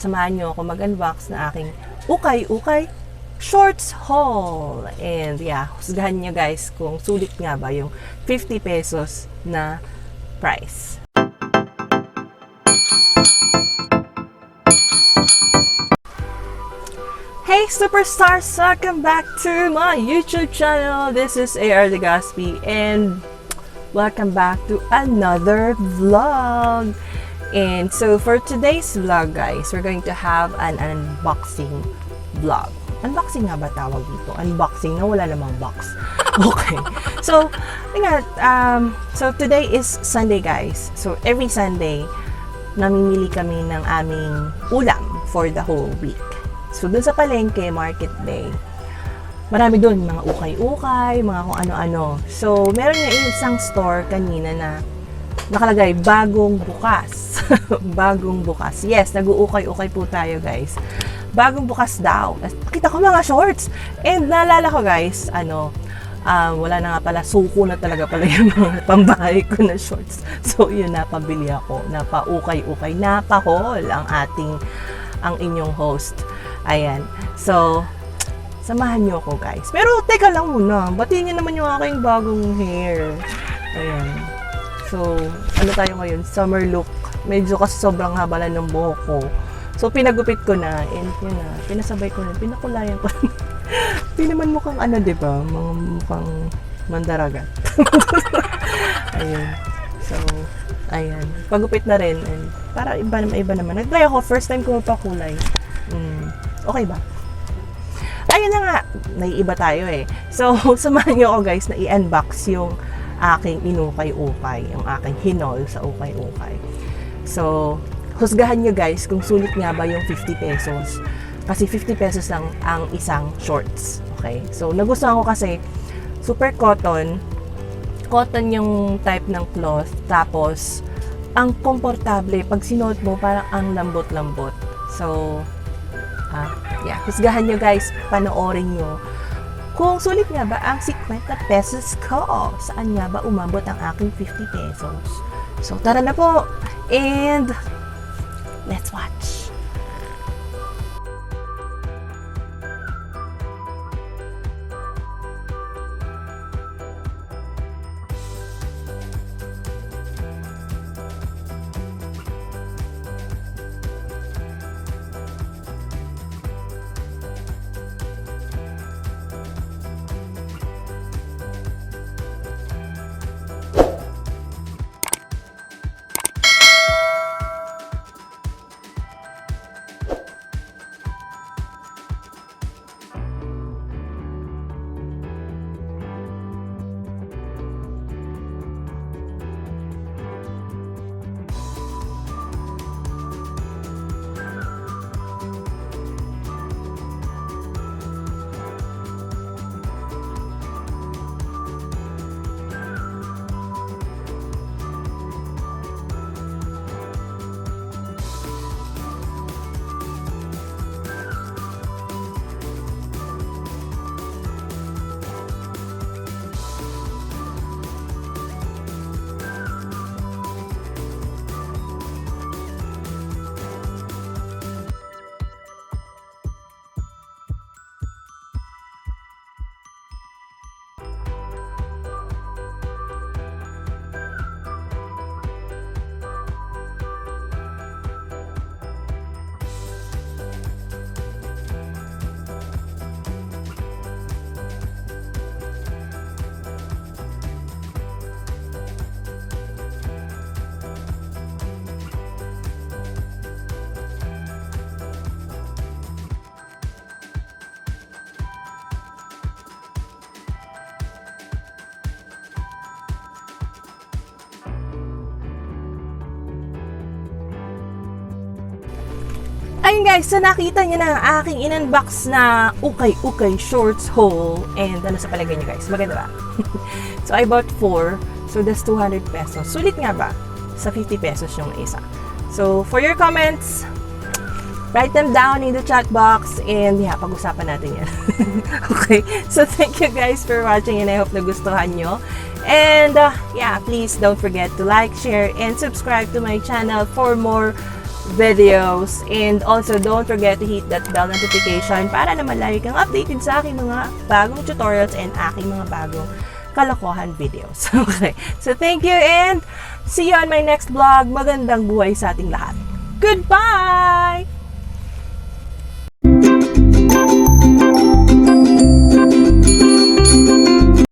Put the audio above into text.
samahan nyo ako mag-unbox na aking Ukay Ukay shorts haul. And yeah, husgahan nyo guys kung sulit nga ba yung 50 pesos na price. Hey superstars! Welcome back to my YouTube channel. This is Legaspi and welcome back to another vlog. And so for today's vlog guys, we're going to have an unboxing vlog. Unboxing nga ba tawag dito? Unboxing na wala namang box. Okay. So, so today is Sunday guys. So every Sunday, namimili kami ng aming ulam for the whole week. So, dun sa palengke, market day, marami dun, mga ukay-ukay, mga kung ano-ano. So, meron nga isang store kanina na nakalagay, bagong bukas. Bagong bukas. Yes, nag-uukay-ukay po tayo, guys. Bagong bukas daw. Nakita ko mga shorts. And naalala ko, guys, wala na nga pala, suko na talaga pala yung mga pambahay ko na shorts. So, yun, napabili ako. Napa-ukay-ukay. Napa-haul ang inyong host. Ayan. So, samahan nyo ako guys. Pero, teka lang muna. Batiin nyo naman yung aking bagong hair. Ayan. So, ano tayo ngayon? Summer look. Medyo kasi sobrang haba na ng buhok ko. So, pinagupit ko na. And yun na. Pinasabay ko na. Pinakulayan ko na. Hindi naman mukhang diba? Mga mukhang mandaragat. Ayan. So, ayan. Pagupit na rin. And para iba naman. Nag-try ako. First time ko mapakulay. Okay ba? Ayun na nga, naiiba tayo eh. So, samahan nyo ako guys na i-unbox yung aking inukay-ukay, yung aking hinol sa ukay-ukay. So, husgahan nyo guys kung sulit nga ba yung 50 pesos. Kasi 50 pesos lang ang isang shorts. Okay? So, nagustuhan ko kasi super cotton. Cotton yung type ng cloth. Tapos, ang komportable. Pag sinuot mo, parang ang lambot-lambot. So, yeah, husgahan nyo guys, panoorin nyo kung sulit nga ba ang 50 pesos ko. Saan nga ba umabot ang aking 50 pesos? So, tara na po and let's watch. Ayun guys, so nakita niyo na ang aking in-unbox na ukay-ukay shorts haul. And ano sa palagay niyo guys? Maganda ba? So I bought 4. So that's 200 pesos. Sulit nga ba? Sa 50 pesos yung isa. So for your comments, write them down in the chat box and yeah, pag-usapan natin yan. Okay, so thank you guys for watching and I hope nagustuhan nyo. And yeah, please don't forget to like, share, and subscribe to my channel for more videos. And also, don't forget to hit that bell notification para naman lagi kang updated sa aking mga bagong tutorials and aking mga bagong kalokohan videos. Okay. So, thank you and see you on my next vlog. Magandang buhay sa ating lahat. Goodbye!